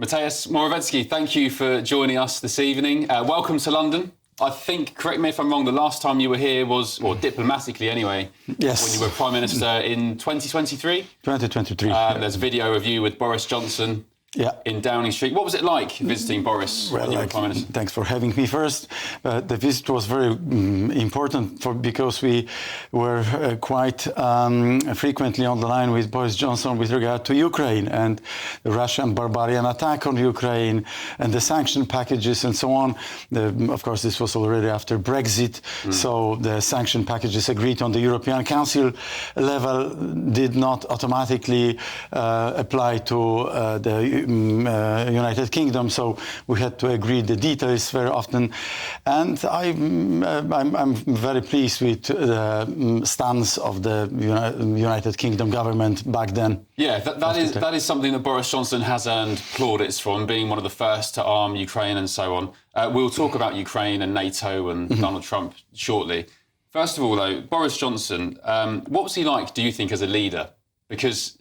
Mateusz, Morawiecki, thank you for joining us this evening. Welcome to London. I think, correct me if I'm wrong, the last time you were here was, or diplomatically anyway, yes, when you were Prime Minister in 2023? 2023. There's a video of you with Boris Johnson in Downing Street. What was it like visiting Boris when you were Prime Minister? Thanks for having me first. The visit was very important because we were quite frequently on the line with Boris Johnson with regard to Ukraine and the Russian barbarian attack on Ukraine and the sanction packages and so on. Of course, this was already after Brexit, so the sanction packages agreed on the European Council level did not automatically apply to the United Kingdom, so we had to agree the details very often, and I'm very pleased with the stance of the United Kingdom government back then. Yeah, that is something that Boris Johnson has earned plaudits from, being one of the first to arm Ukraine and so on. We'll talk about Ukraine and NATO and Donald Trump shortly. First of all, though, Boris Johnson, what was he like, do you think, as a leader? Because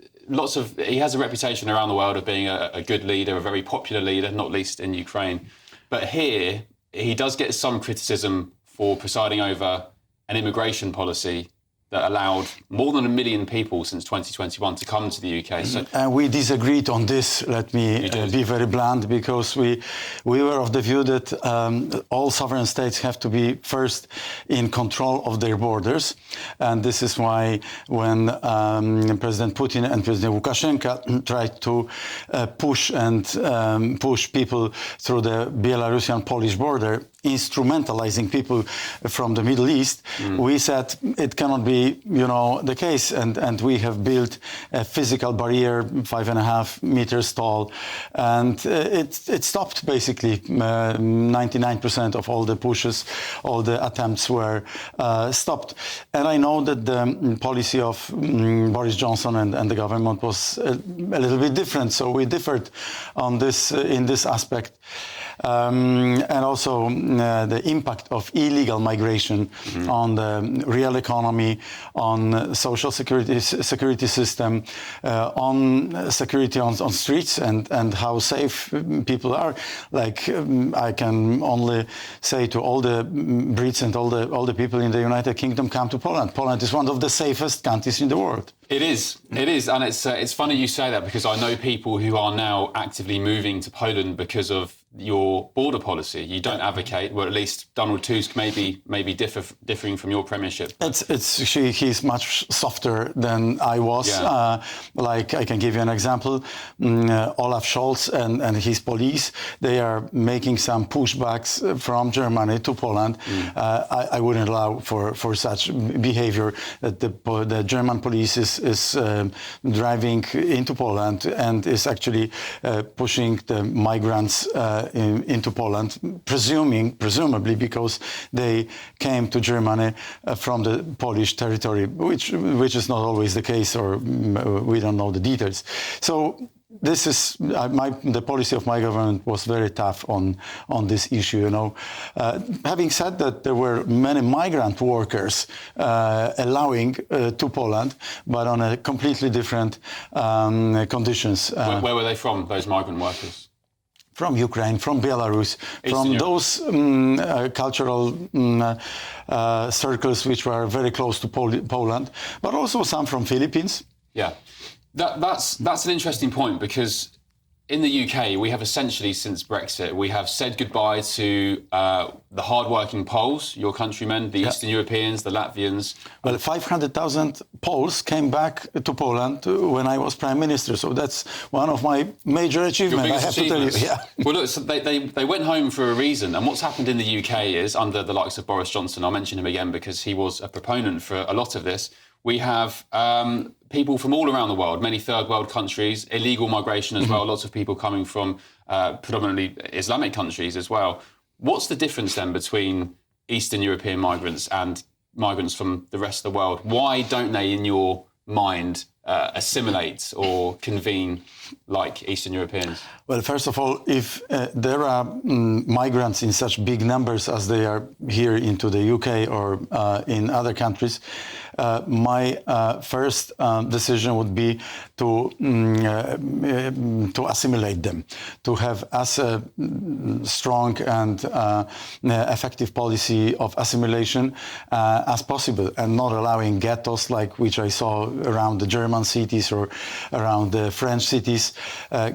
he has a reputation around the world of being a good leader, a very popular leader, not least in Ukraine. But here, he does get some criticism for presiding over an immigration policy that allowed more than 1 million people since 2021 to come to the UK. And we disagreed on this, let me be very blunt, because we were of the view that all sovereign states have to be first in control of their borders. And this is why when President Putin and President Lukashenko tried to push people through the Belarusian-Polish border, instrumentalizing people from the Middle East, we said it cannot be, the case, and we have built a physical barrier 5.5 meters tall, and it stopped basically 99% of all the pushes, all the attempts were stopped. And I know that the policy of Boris Johnson and the government was a little bit different, so we differed on this in this aspect. And also the impact of illegal migration on the real economy, on social security system, on security on streets, and how safe people are. Like I can only say to all the Brits and all the people in the United Kingdom, come to Poland. Poland is one of the safest countries in the world. It is, and it's funny you say that, because I know people who are now actively moving to Poland because of your border policy. You don't advocate, well, at least Donald Tusk may be differing from your premiership. He's much softer than I was. Yeah. Like I can give you an example. Olaf Scholz and his police, they are making some pushbacks from Germany to Poland. I wouldn't allow for such behavior, that the German police is driving into Poland and is actually pushing the migrants into Poland, presumably because they came to Germany from the Polish territory, which is not always the case, or we don't know the details. So this is the policy of my government was very tough on this issue. Having said that, there were many migrant workers allowing to Poland, but on a completely different conditions. Where were they from, those migrant workers? From Ukraine, from Belarus, from those cultural circles which were very close to Poland, but also some from Philippines. Yeah, that's an interesting point, because in the UK, we have essentially, since Brexit, we have said goodbye to the hard-working Poles, your countrymen, the Eastern Europeans, the Latvians. Well, 500,000 Poles came back to Poland when I was Prime Minister, so that's one of my major achievements, I have to tell you. Yeah. Well, look, so they went home for a reason, and what's happened in the UK is, under the likes of Boris Johnson, I'll mention him again because he was a proponent for a lot of this, we have people from all around the world, many third world countries, illegal migration as well, lots of people coming from predominantly Islamic countries as well. What's the difference then between Eastern European migrants and migrants from the rest of the world? Why don't they, in your mind, assimilate or convene like Eastern Europeans? Well, first of all, if there are migrants in such big numbers as they are here into the UK or in other countries, my first decision would be to assimilate them, to have as a strong and effective policy of assimilation as possible, and not allowing ghettos like which I saw around the German cities or around the French cities,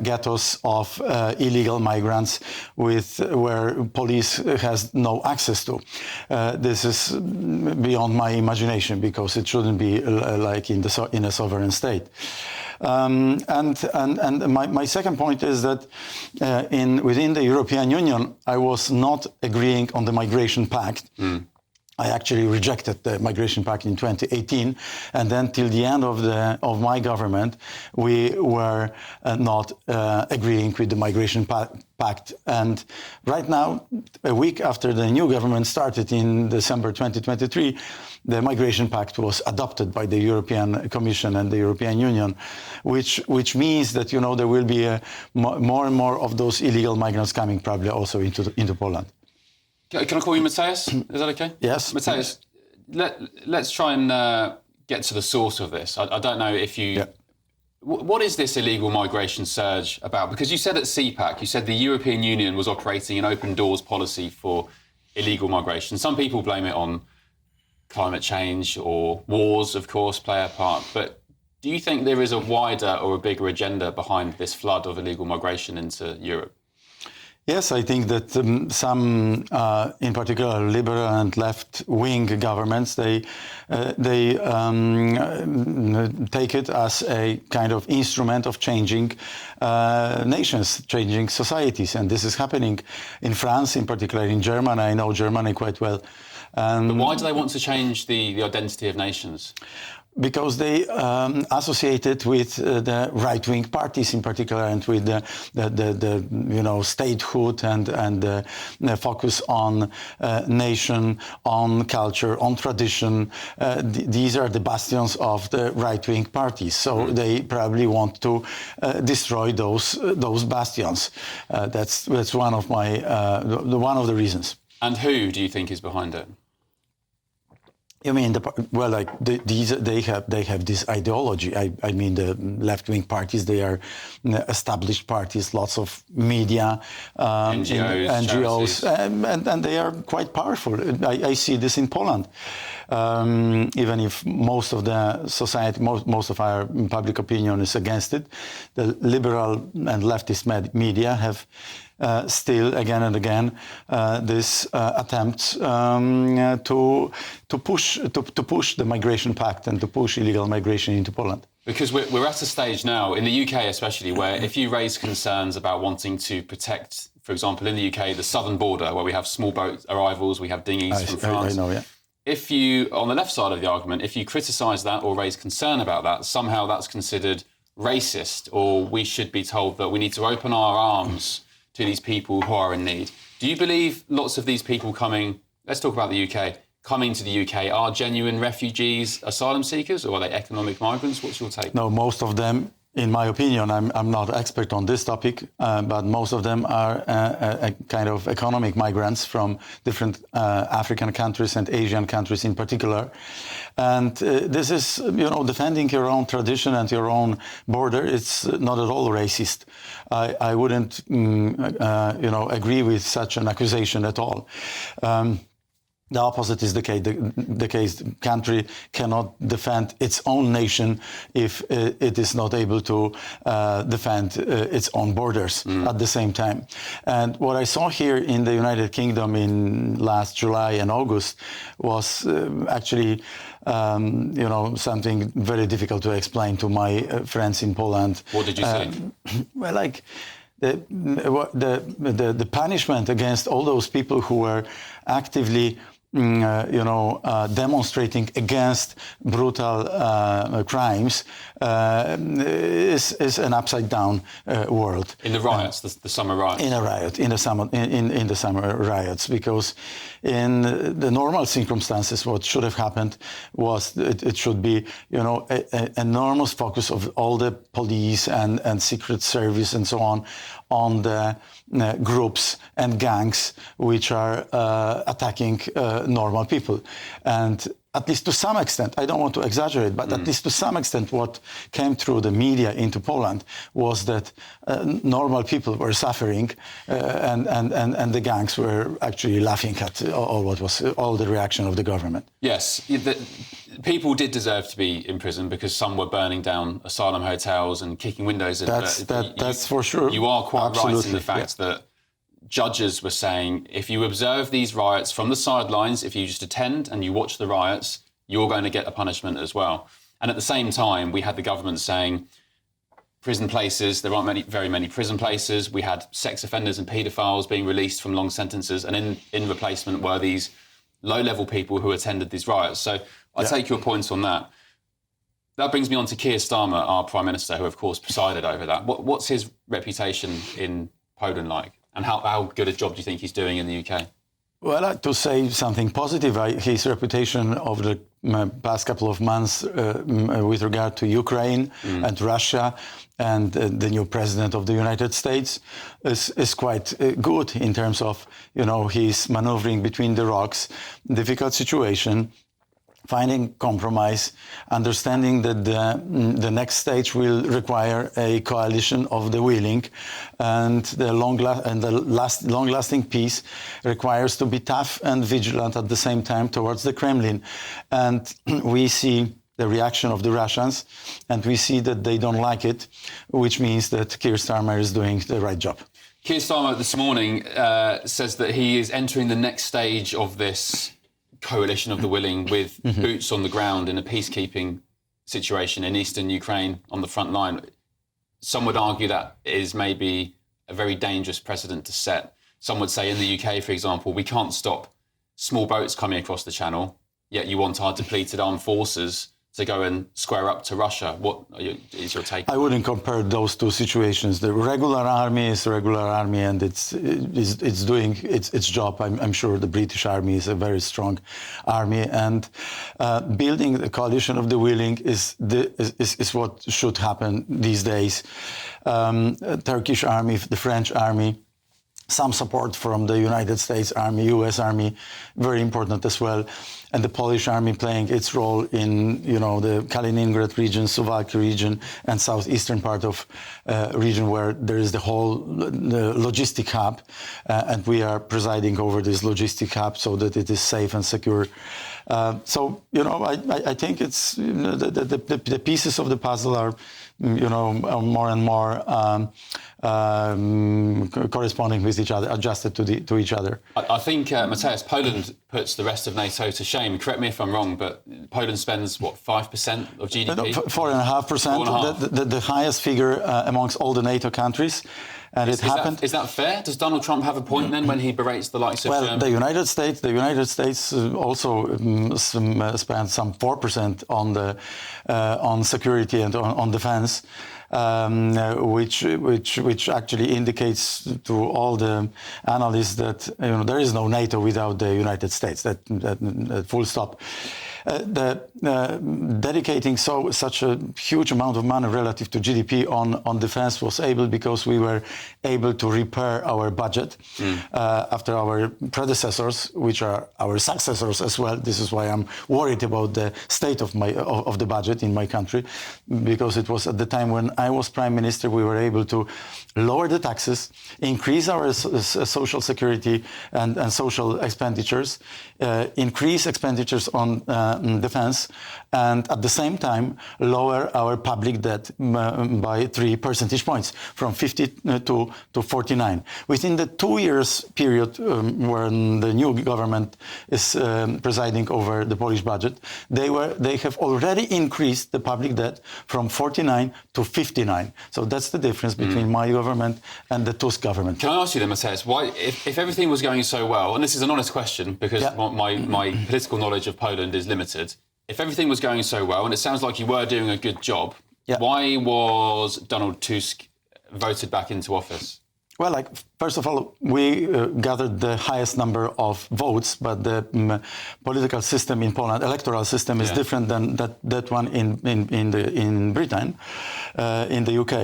ghettos of illegal migrants where police has no access to. This is beyond my imagination, because it shouldn't be like in a sovereign state. And my second point is that within the European Union, I was not agreeing on the migration pact. I actually rejected the migration pact in 2018, and then till the end of my government, we were not agreeing with the migration pact. And right now, a week after the new government started in December 2023, the migration pact was adopted by the European Commission and the European Union, which means that there will be more and more of those illegal migrants coming, probably also into Poland. Can I call you Mateusz? Is that okay? Yes. Mateusz, let's try and get to the source of this. I don't know if you... Yeah. What is this illegal migration surge about? Because you said at CPAC, you said the European Union was operating an open doors policy for illegal migration. Some people blame it on climate change, or wars, of course, play a part. But do you think there is a wider or a bigger agenda behind this flood of illegal migration into Europe? Yes, I think that some, in particular, liberal and left-wing governments, they take it as a kind of instrument of changing nations, changing societies, and this is happening in France, in particular in Germany. I know Germany quite well. But why do they want to change the identity of nations? Because they associate it with the right-wing parties in particular, and with the statehood and the focus on nation, on culture, on tradition. These are the bastions of the right-wing parties. So they probably want to destroy those bastions. That's one of one of the reasons. And who do you think is behind it? You mean they have this ideology. I mean the left-wing parties. They are established parties. Lots of media, NGOs, and they are quite powerful. I see this in Poland. Even if most of the society, most of our public opinion is against it, the liberal and leftist media have still again and again this attempt to push the migration pact and to push illegal migration into Poland. Because we're at a stage now, in the UK especially, where if you raise concerns about wanting to protect, for example, in the UK, the southern border, where we have small boat arrivals, we have dinghies from France. I know, yeah. If you, on the left side of the argument, if you criticise that or raise concern about that, somehow that's considered racist, or we should be told that we need to open our arms to these people who are in need. Do you believe lots of these people coming, let's talk about the UK, coming to the UK are genuine refugees, asylum seekers, or are they economic migrants? What's your take? No, most of them, in my opinion, I'm not expert on this topic, but most of them are a kind of economic migrants from different African countries and Asian countries in particular. And this is, defending your own tradition and your own border. It's not at all racist. I wouldn't, agree with such an accusation at all. The opposite is the case. The country cannot defend its own nation if it is not able to defend its own borders at the same time. And what I saw here in the United Kingdom in last July and August was actually something very difficult to explain to my friends in Poland. What did you say? Well, the punishment against all those people who were actively demonstrating against brutal crimes is an upside down world. In the riots, the summer riots. In the summer riots, because in the normal circumstances, what should have happened was it should be, an enormous focus of all the police and secret service and so on the groups and gangs which are attacking normal people. And at least to some extent, I don't want to exaggerate, but at least to some extent what came through the media into Poland was that normal people were suffering and the gangs were actually laughing at all the reaction of the government. Yes, people did deserve to be in prison because some were burning down asylum hotels and kicking windows in. That's for sure. You are quite Absolutely. right in the fact that judges were saying, if you observe these riots from the sidelines, if you just attend and you watch the riots, you're going to get a punishment as well. And at the same time, we had the government saying, prison places, there aren't very many prison places. We had sex offenders and paedophiles being released from long sentences, and in replacement were these low-level people who attended these riots. So I take your points on that. That brings me on to Keir Starmer, our Prime Minister, who of course presided over that. What's his reputation in Poland like? And how good a job do you think he's doing in the UK? Well, to say something positive, his reputation over the past couple of months with regard to Ukraine and Russia and the new president of the United States is quite good in terms of, his maneuvering between the rocks, difficult situation, finding compromise, understanding that the next stage will require a coalition of the willing, and the long-lasting peace requires to be tough and vigilant at the same time towards the Kremlin. And we see the reaction of the Russians, and we see that they don't like it, which means that Keir Starmer is doing the right job. Keir Starmer this morning says that he is entering the next stage of this coalition of the willing with boots on the ground in a peacekeeping situation in eastern Ukraine on the front line. Some would argue that is maybe a very dangerous precedent to set. Some would say in the UK, for example, we can't stop small boats coming across the channel, yet you want our depleted armed forces to go and square up to Russia. What is your take? I wouldn't compare those two situations. The regular army is a regular army, and it's doing its job. I'm sure the British army is a very strong army, and building the coalition of the willing is what should happen these days. Turkish army, the French army, some support from the United States Army, US Army, very important as well. And the Polish army playing its role in, the Kaliningrad region, Suwałki region, and southeastern part of region where there is the whole logistic hub. And we are presiding over this logistic hub so that it is safe and secure. I think it's the pieces of the puzzle are, more and more corresponding with each other, adjusted to each other. I think, Mateusz, Poland puts the rest of NATO to shame. Correct me if I'm wrong, but Poland spends, 5% of GDP? 4.5%, the highest figure amongst all the NATO countries. And it happened. Is that fair? Does Donald Trump have a point then when he berates the likes of Germany? Well, the United States also spent some 4% on security and on defense, which actually indicates to all the analysts that there is no NATO without the United States. That full stop. Dedicating such a huge amount of money relative to GDP on defense was able because we were able to repair our budget after our predecessors, which are our successors as well. This is why I'm worried about the state of the budget in my country, because it was at the time when I was Prime Minister we were able to lower the taxes, increase our social security and social expenditures, increase expenditures on defense, and at the same time lower our public debt by 3 percentage points, from 52 to 49. Within the 2 years period when the new government is presiding over the Polish budget, they have already increased the public debt from 49 to 59. So that's the difference between my government and the Tusk government. Can I ask you then, Mateusz, why, if everything was going so well, and this is an honest question because my political knowledge of Poland is limited, if everything was going so well, and it sounds like you were doing a good job, why was Donald Tusk voted back into office? Well, first of all, we gathered the highest number of votes, but the political system in Poland, electoral system, is different than that one in Britain, in the UK.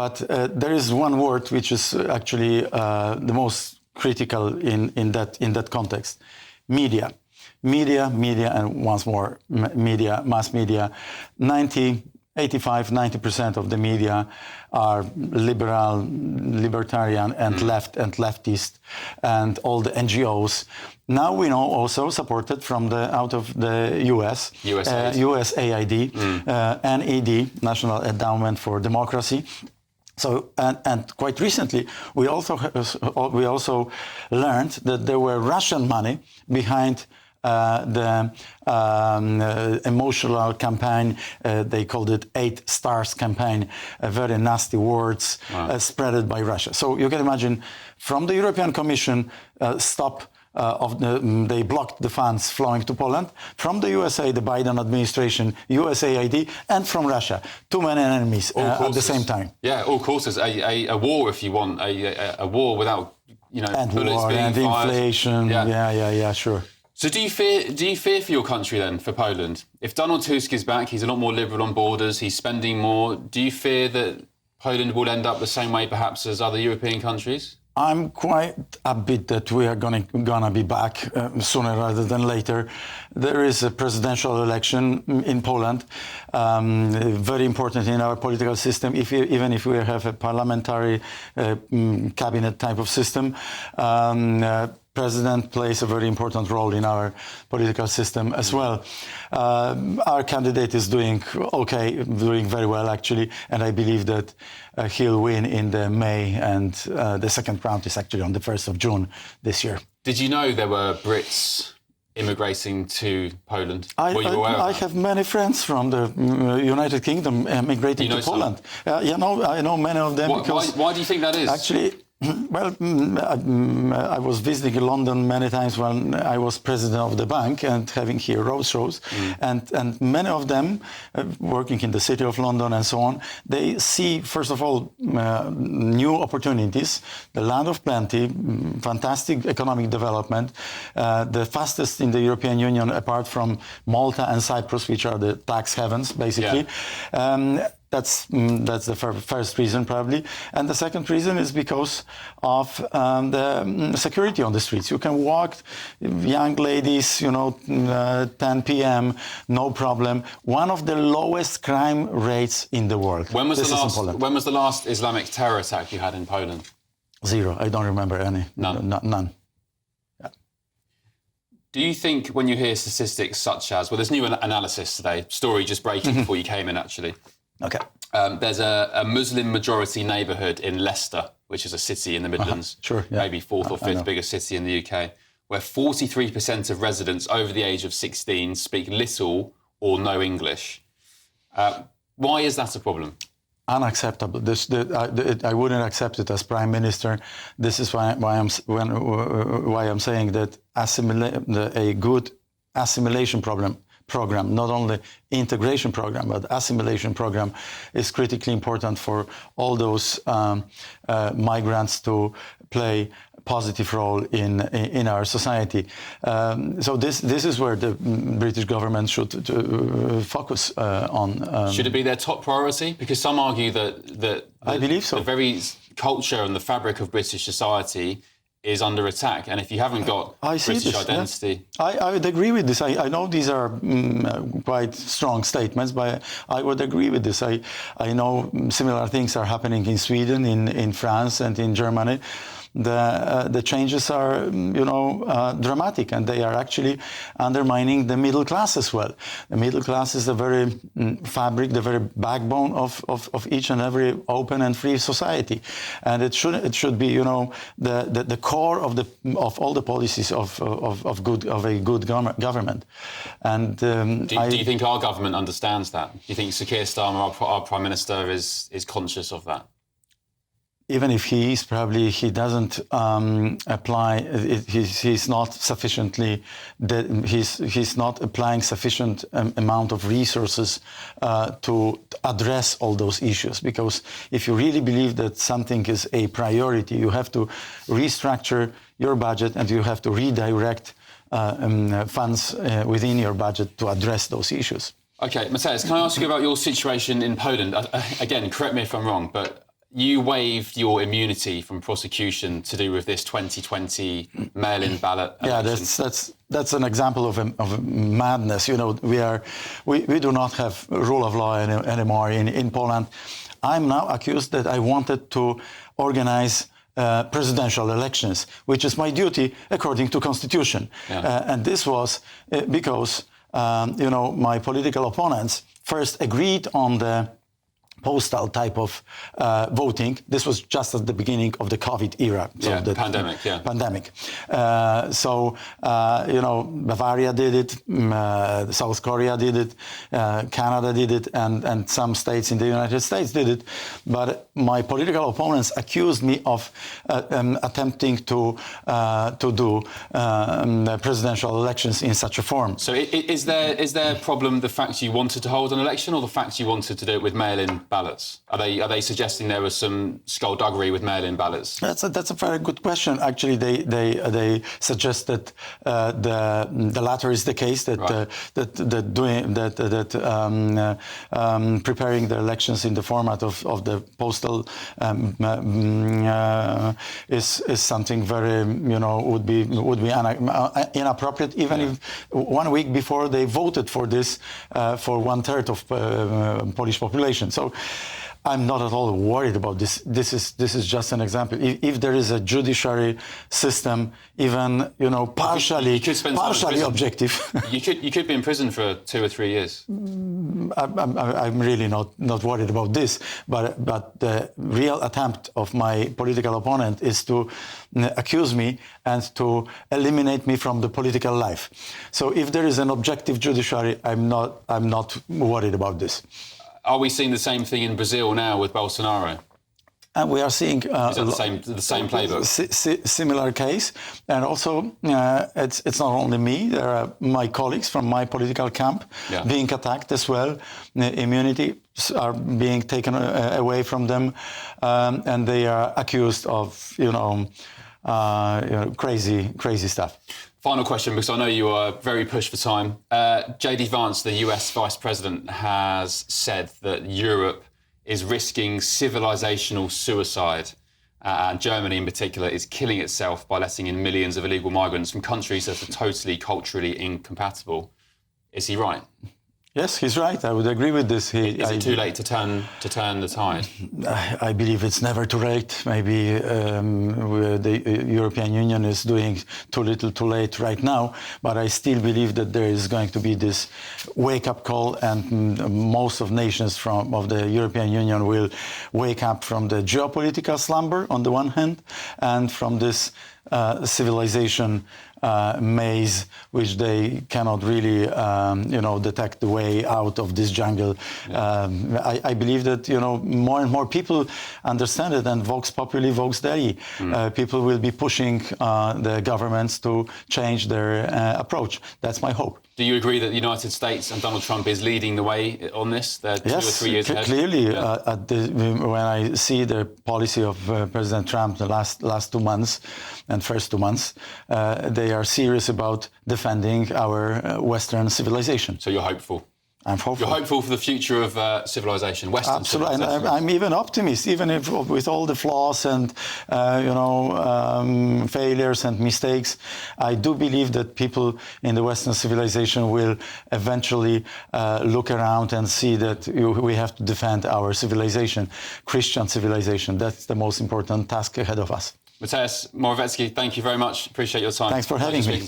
But there is one word which is actually the most critical in that context: media. Media, and once more, media, mass media. 85-90% of the media are liberal, libertarian, and left and leftist, and all the NGOs. Now we know also supported from out of the US, USAID, NED, National Endowment for Democracy. So, and quite recently, we also learned that there were Russian money behind the emotional campaign, they called it 8 Stars campaign, very nasty words spreaded by Russia. So you can imagine from the European Commission they blocked the funds flowing to Poland, from the USA, the Biden administration, USAID, and from Russia. Too many enemies at the same time. Yeah, all causes. A war, if you want, a war without, and bullets war being and fired. inflation. Yeah, sure. So do you fear for your country then, for Poland? If Donald Tusk is back, he's a lot more liberal on borders, he's spending more. Do you fear that Poland will end up the same way perhaps as other European countries? I'm quite upbeat that we are gonna be back sooner rather than later. There is a presidential election in Poland, very important in our political system. Even if we have a parliamentary cabinet type of system, President plays a very important role in our political system as well. Our candidate is doing very well actually, and I believe that he'll win in the May, and the second round is actually on the 1st of June this year. Did you know there were Brits immigrating to Poland? I have many friends from the United Kingdom immigrating to Poland. I know many of them. Why do you think that is? Actually, well, I was visiting London many times when I was president of the bank and having here roadshows, and many of them working in the city of London and so on, they see, first of all, new opportunities, the land of plenty, fantastic economic development, the fastest in the European Union apart from Malta and Cyprus, which are the tax heavens, basically. Yeah. That's the first reason, probably. And the second reason is because of the security on the streets. You can walk, young ladies, 10 p.m., no problem. One of the lowest crime rates in the world. When was the last Islamic terror attack you had in Poland? 0. I don't remember any. None. Yeah. Do you think when you hear statistics such as, there's new analysis today, story just breaking before you came in, actually. Okay. There's a Muslim majority neighbourhood in Leicester, which is a city in the Midlands, maybe 4th or 5th biggest city in the UK, where 43% of residents over the age of 16 speak little or no English. Why is that a problem? Unacceptable. I wouldn't accept it as Prime Minister. This is why I'm saying that a good assimilation program, not only integration program, but assimilation program is critically important for all those migrants to play a positive role in our society. So this is where the British government should focus on. Should it be their top priority? Because some argue that I believe so. The very culture and the fabric of British society is under attack, and if you haven't got British identity... Yeah. I would agree with this. I know these are quite strong statements, but I would agree with this. I know similar things are happening in Sweden, in France and in Germany. the changes are, dramatic, and they are actually undermining the middle class as well. The middle class is the very fabric, the very backbone of each and every open and free society, and it should be, the core of all the policies of a good government. And do you think our government understands that? Do you think Sir Keir Starmer, our Prime Minister, is conscious of that? Even if he is, probably he doesn't apply. He's not sufficiently. He's not applying sufficient amount of resources to address all those issues. Because if you really believe that something is a priority, you have to restructure your budget and you have to redirect funds within your budget to address those issues. Okay, Mateusz, can I ask you about your situation in Poland? Again, correct me if I'm wrong, but you waived your immunity from prosecution to do with this 2020 mail-in ballot election. Yeah, that's an example of madness. We do not have rule of law anymore in Poland. I'm now accused that I wanted to organize presidential elections, which is my duty according to Constitution. Yeah. And this was because my political opponents first agreed on the postal type of voting. This was just at the beginning of the COVID era. So the pandemic, yeah. Pandemic. Bavaria did it, South Korea did it, Canada did it, and some states in the United States did it. But my political opponents accused me of attempting to do presidential elections in such a form. So is there a problem, the fact you wanted to hold an election, or the fact you wanted to do it with mail-in ballots? Are they suggesting there was some skullduggery with mail-in ballots? That's a very good question. Actually, they suggest that the latter is the case. That right. Preparing the elections in the format of the postal is something very would be inappropriate, even if 1 week before they voted for this for 1/3 of Polish population. So I'm not at all worried about this. This is just an example. If there is a judiciary system, even partially objective, you could be in prison for 2 or 3 years. I'm really not worried about this. But the real attempt of my political opponent is to accuse me and to eliminate me from the political life. So if there is an objective judiciary, I'm not worried about this. Are we seeing the same thing in Brazil now with Bolsonaro? And we are seeing is that the same playbook? Similar case, and also it's not only me. There are my colleagues from my political camp being attacked as well. Immunity are being taken away from them, and they are accused of crazy stuff. Final question, because I know you are very pushed for time. J.D. Vance, the US Vice President, has said that Europe is risking civilisational suicide. And Germany in particular is killing itself by letting in millions of illegal migrants from countries that are totally culturally incompatible. Is he right? Yes, he's right. I would agree with this. Is it too late to turn the tide? I believe it's never too late. Maybe the European Union is doing too little too late right now, but I still believe that there is going to be this wake-up call, and most of nations of the European Union will wake up from the geopolitical slumber on the one hand, and from this civilization maze, which they cannot really, detect the way out of this jungle. Yeah. I believe that, more and more people understand it, and Vox Populi, Vox Dei. People will be pushing the governments to change their approach. That's my hope. Do you agree that the United States and Donald Trump is leading the way on this? They're 2 or 3 years ahead? Clearly. Yeah. When I see the policy of President Trump the last 2 months and first 2 months, they are serious about defending our Western civilization. So you're hopeful? I'm hopeful. You're hopeful for the future of civilization, Western Absolutely. civilization? And I'm even optimist, even if with all the flaws and failures and mistakes. I do believe that people in the Western civilization will eventually look around and see that we have to defend our civilization, Christian civilization. That's the most important task ahead of us. Mateusz, Morawiecki, thank you very much. Appreciate your time. Thanks for having me.